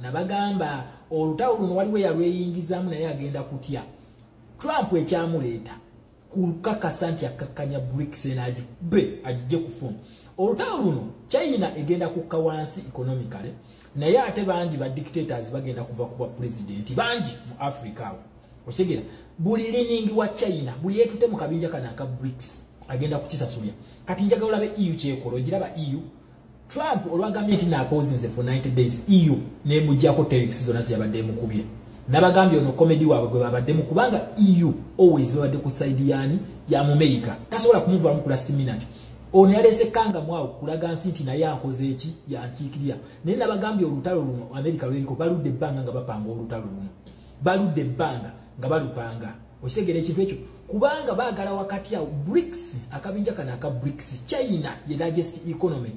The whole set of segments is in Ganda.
nabagamba olutalo luno waliwo yalweyingizamu naye agenda kutya. Trump ekyamuleeta kukakasa nti akakkanya BRICS agijje kufuna. Olutalo luno China egenda kukka wansi economically, naye ate bangi ba dictators bagenda kuva ku president bangi mu Africa awo. Okitegera buli leaning wa China buli yetute mu kabinja kana aka BRICS agenda kukisasulya. Kati njagala olabe EU kyekolo giraba EU. Trump olwagambye nti napozinze for 90 days EU ne mujjako tariffs zonna ziyabadde mukubye. Nabagambye ono comedy waabwe gwe babadde mu kubanga EU always babadde ku side yani ya mu America. Tasobola kumuva mu last minute. Ono yalese kanga mwao kulaga nti naye akoze eki yankiikirya. Naye nabagambye olutalo luno America lweriko baludde ebbanga nga bapanga olutalo luno. Baludde ebbanga nga balupanga. Okitegera ekintu ekyo kubanga baagala wakati ya BRICS akabinja kana aka BRICS China ye largest economy.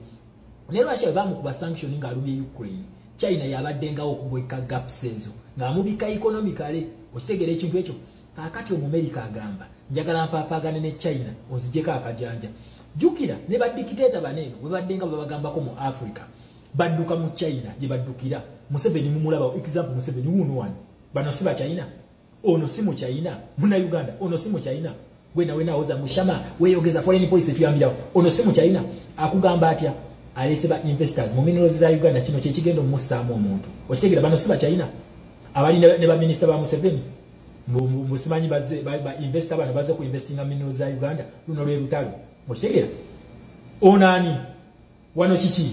Ne Russia bamukuba sanction nga alumye Ukraine. China yabadde ngawo okugweka gaps ezo nga mubika economically. Okitegera ekintu ekyo akati mu America agamba njagala mpaapagane ne China onzijeko akajanja. Jukira ne ba dictator banene we baddenga babagambako mu Africa badduka mu China je baddukira. Museveni mumulaba example Museveni wuno wano bano siba China ono si mu China muna Uganda ono si mu China wena oza mushama weyogeza foreign policy tuyambira ono si mu China akugamba atya alese ba investors mu minerals za Uganda kino kye kigendo musaamu omuntu okitegera bano siba China abali ne ba minister ba Museveni musimanyi baze ba investor bano baze ku investing in minerals za Uganda luno lwe lutalo okitegera onani wano chichi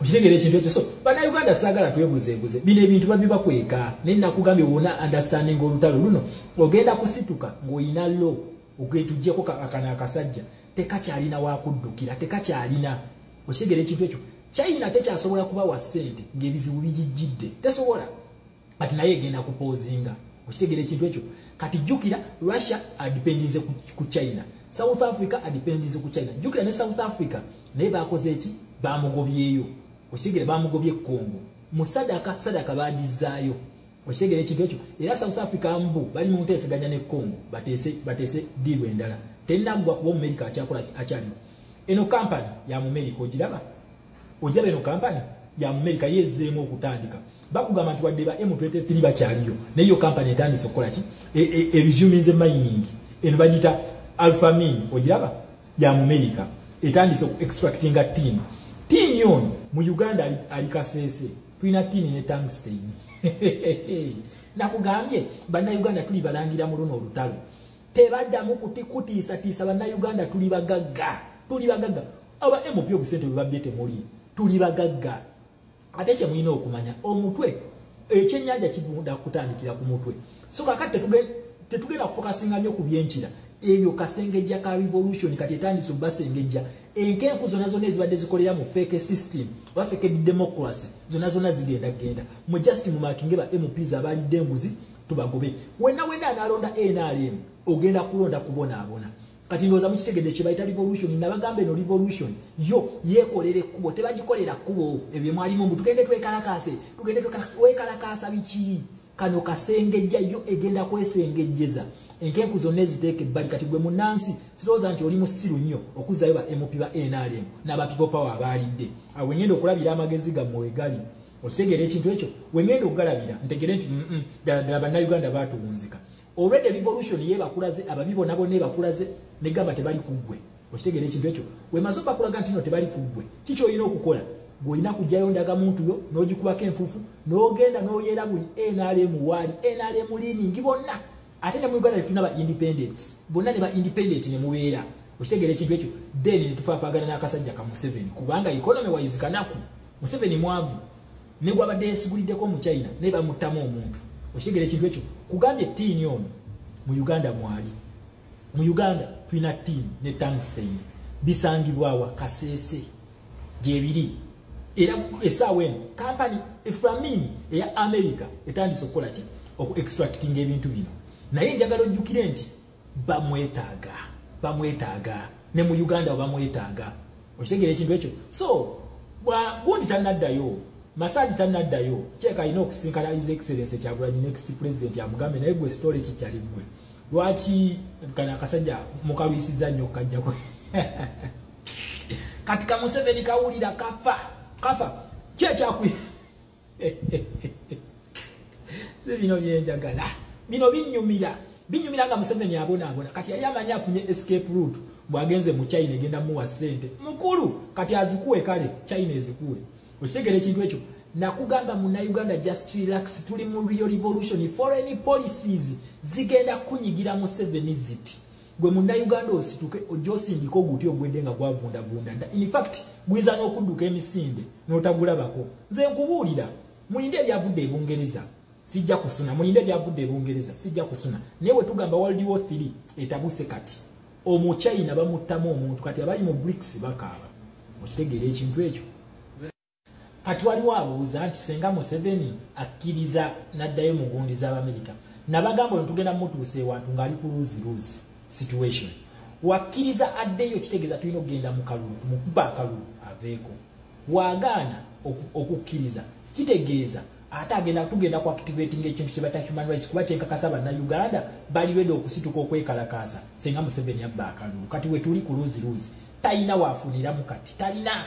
okitegera ekintu ekyo so bana Uganda sagala twebuzeebuze bino ebintu babiba kweka nenna kugambye wona understanding olutalo luno ogenda kusituka ng'oyina lo ogetujjeko akana akasajja tekakyalina wakuddukira tekakyalina okitegera ekintu ekyo China tekyasobola kuba wa sente ng'ebizibu bijijjidde tesobola ati naye egenda kupozinga okitegera ekintu ekyo kati jukira Russia adependinze ku China South Africa adependinze ku China jukira ne South Africa naye bakoze eki bamugobyeyo okitegere bamugobye Congo sadaka bagizaayo okitegere ekintu ekyo era South Africa mbu bali mu nteeseganya ne Congo batese deal endala tenagwa kuba America akyakola akyali eno company ya America ogiraba eno company ya America yezeemu okutandika bakugamba nti wadde ba M23 bakyaliyo neyo company etandise okukola ki resumes mining eno bagita Alpha Mine ogiraba ya America etandise extractinga tin yon mu Uganda alikasese twina tin ne tungsten nakugambye bana Uganda tuli balangira mu luno olutalo tebadda mu kutiisa bana Uganda tuli bagagga aba MP obusente bwebabyete muri tuli bagagga ate kye mwina okumanya omutwe ekyenyanja kivunda kutandikira ku mutwe so kakati tetugenda kufokasinga nnyo ku byenkira ebyo kasengejja ka revolution kati etandise basengejja enkenku zonna ezibadde zikolera mu fake system wa fake democracy zonna zigenda mu just mu makinge ba MPs abalidde embuzi tubagobe wena analonda NRM ogenda kulonda kubona kati ndoza mukitegedde kye bayita revolution nabagambe no revolution yo yekolere kubo tebagikolera kubo ebyo mwalimu mbu tugende twekalakase wekalakasa biki kano kasengejja yo egenda kwesengejjeza enkenku zonna eziteeke ebbali kati gwe munansi sirowooza nti oli musiru nnyo okuzaayo ba MP ba NRM n'aba people power abalidde awo ngenda okulabira amagezi gammwe wegali okitegeera ekintu ekyo wengenda okugalabira ntegere nti ddala bannayuganda baatuwunzika already revolution ye bakulaze ababibona bonna bakulaze negamba tebali kuggwe okitegeera ekintu ekyo wemaze bakulaga nti no tebali kuggwe kiki olina okukola gwolina kujjayo ndaga muntu yo n'ogikubako enfuufu n'ogenda n'oyera buli NRM waali NRM leaning bonna ate ne mu Uganda tufuna ba independence bonna ne ba independent ne mubeera okitegeera ekintu ekyo then ne tufaafagana n'akasajja ka Museveni kubanga economy wise kanaku Museveni mwavu ne gwabadde yeesiguliddeko mu China ne bamuttamu omuntu okitegeera ekintu ekyo kugambye ttiini ono mu Uganda mwali mu Uganda tulina ttiini ne tungsten bisangibwawa Kasese gyebiri era esaawa eno kampani Eframin eya America etandise okukola ki oku extracting ebintu bino naye njagala ojjukire nti bamwetaaga ne mu Uganda bamwetaaga okitegeera ekintu ekyo so gundi tannaddayo Masadi tannaddayo kyeka alina okusinkana His Excellency Kyagulanyi next president yamugambe naye gwe story kikyali gwe lwaki kana akasajja mukalwisiza nnyo kajjako katika Museveni kawulira kafa bino byenjagala bino binyumira nga Museveni abona kati yali amanyi afunye escape route bwagenze mu China egenda muwa sente mukulu kati azikuwe kale China ezikuwe okitegera ekintu ekyo nakugamba muna Uganda just relax tuli mu real revolution foreign policies zigenda kunyigira mu 7 ziti gwe muna Uganda osituke ojosindiko guti ogwedde nga gwavunda in fact gwiza n'okudduka emisinde n'otagulabako nze nkubuulira mulinde byavudde e Bungereza sijja kusuna mulinde byavudde e Bungereza sijja kusuna newe tugamba World War 3 etabuse kati omu China bamuttamu omuntu kati abali mu BRICS bakaaba okitegeera ekintu ekyo kati waliwo abuuza nti senga Museveni akkiriza n'addayo mu gundi z'Amerika nabagamba ono tugenda mutuuse ewantu ng'ali ku lose situation wakkiriza addeyo kitegeeza tulina okugenda mu kalulu mukuba akalulu aveeko wagaana okukkiriza kitegeeza ate tugenda ku activating ekintu kye bata human rights kuba kyenkakasa bannayuganda bali ready okusituka okwekalakaasa senga Museveni abba akalulu kati we tuli ku lose talina waafuniramu kati talina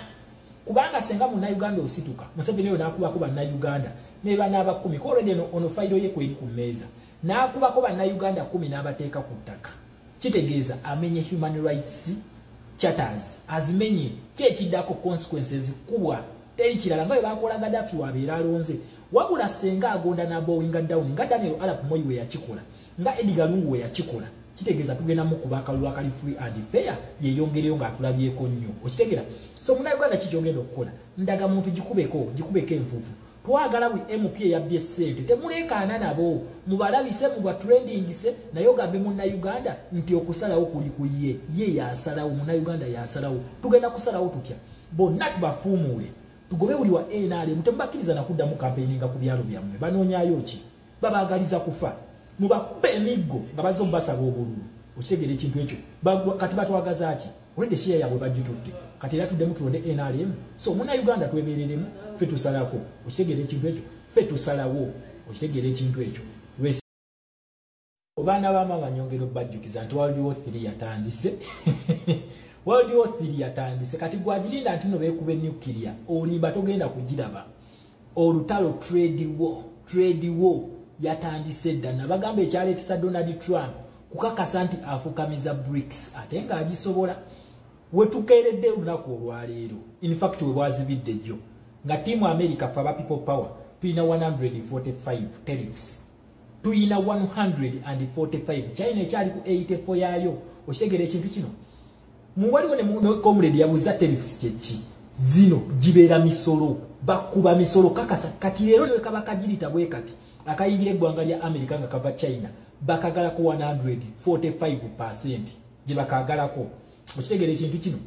kubanga senga munnayuganda osituka Museveni oyo n'akubako bannayuganda ne banaaba 10 ko already ono fayiro ye kweri ku mmeeza n'akubako bannayuganda 10 n'abateeka ku ttaka kitegeeza amenye human rights charters azimenye kyekiddako consequences kubwa teri kirala nga bwe bakola Gaddafi wabeera alonze wabula senga agonda na bowing down nga Daniel Arap Moi we yakikola nga Edgar Lungu we yakikola kitegeeza tugenda mu kubaka lwa kali free and fair yeyongereyo nga atulabyeko nnyo okitegeera so munnayuganda kikyogenda okukola ndaga muntu gikubeko enfuufu twagala bwe MP yabbye ssente temulekaana nabo mubalabise muba trendingise naye ogambe munnayuganda nti okusalawo kuli ku ye yasalawo munnayuganda yasalawo tugenda kusalawo tutya bonna tubafuumuule tugobe buli wa NRM temubakkiriza nakuddamu campaigninga ku byalo byammwe banoonyayo ki babaagaliza kufa mubakuba emiggo nga bazze omubasaba obululu okitegeera ekintu ekyo kati batwagaza ki olwedde shiya yabwe bagitutte kati era tuddemu tulonde NRM so munnayuganda twebereremu ffe tusalako okitegeera ekintu ekyo ffe tusalawo okitegeera ekintu ekyo obaana bamaama nyongero bajjukiza nti World War 3 yatandise World War 3 yatandise kati gwagirinda nti no beekuba nuclear olimba togenda kugiraba olutalo trade war yatandise dda nabagamba ekyaleetesa Donald Trump kukakasa nti afukamiza BRICS ate nga agisobola wetukeeredde olunaku olwaleero in fact we bwazibidde jjo nga tiimu America faba people power tuyina 145 tariffs tuyina 145 China ekyali ku 84 yaayo okitegeera ekintu kino muwaliwo ne comrade yabuza tariffs kyeki zino jibeera misolo bakuba misolo kakasa kati leero ne kabakagirita bwe kati akayingira eggwanga lya America nga kava China bakagalako 145% gye bakagalako okitegeera ekintu kino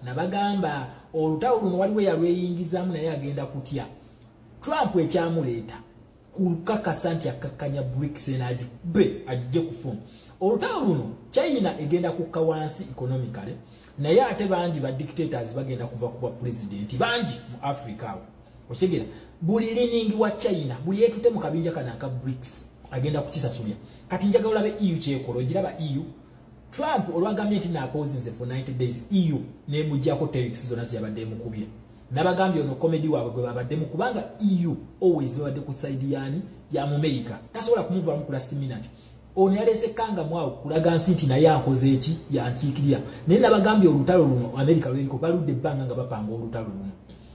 nabagamba olutawo luno waliwo yalweyingizamu naye agenda kutya Trump ekyamuleeta kukakasa nti akakkanya BRICS enaagi agijje kufuna olutawo luno China egenda kukka wansi economically naye ate bangi ba dictators bagenda kuva kuba president bangi mu Africa awo okitegeera buli leaning wa China buli yeetute mu kabinja kana aka BRICS agenda kukisasulya kati njagala olabe EU kyekola ogiraba EU Trump olwagambye nti napozinze for 90 days EU nemujjako tariffs zonna ziyabadde mukubye nabagambye ono comedy waabwe gwe babadde mu kubanga EU always babadde ku side yani ya America tasobola kumuva mu last minute ono yalese kanga mwawo kulaga nti naye akoze eki yankiikirira naye nabagambye olutalo luno America lweriko baludde ebbanga nga bapanga olutalo luno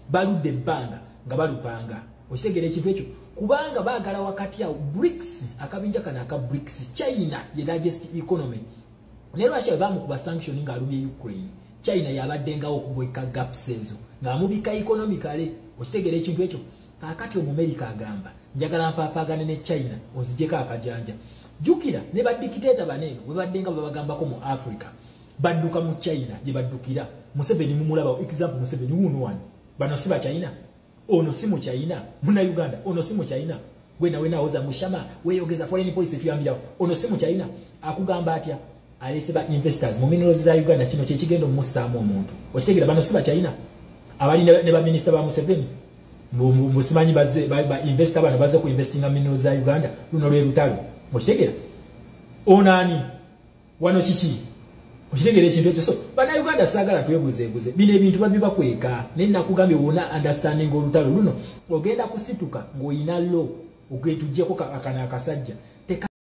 baludde ebbanga nga balupanga okitegeera ekintu ekyo kubanga baagala wakati ya BRICS akabinja kana aka BRICS China ye largest economy ne Russia bamukuba sanction nga alumye Ukraine China yabaddengawo okubweka gaps ezo nga mubika economically okitegeera ekintu ekyo kakati America agamba njagala mpaapagane ne China ozijeko akajanja jukira ne badikiteta baneno we baddenga babagambako mu Africa badduka mu China gye baddukira Museveni mumulaba example Museveni wuno wano bano siba China ono si mu China muna Uganda ono si mu China wena oza mushama weyogeza foreign policy tuyambira ono si mu China akugamba atya alese ba investors mu minerals za Uganda kino kye kigendo musaamu omuntu okitegeera bano siba China abali ne ba minister ba Museveni musimanyi ba investor bano baze ku investing in minerals za Uganda luno lwe lutalo okitegeera onani wano chichi Okitegera ekintu ekyo. So bana Uganda sagala twebuzeebuze bino ebintu babiba kweka nenna kugambye wona understanding olutalo luno ogenda kusituka ng'oyina lo ogenda tujjeko akana akasajja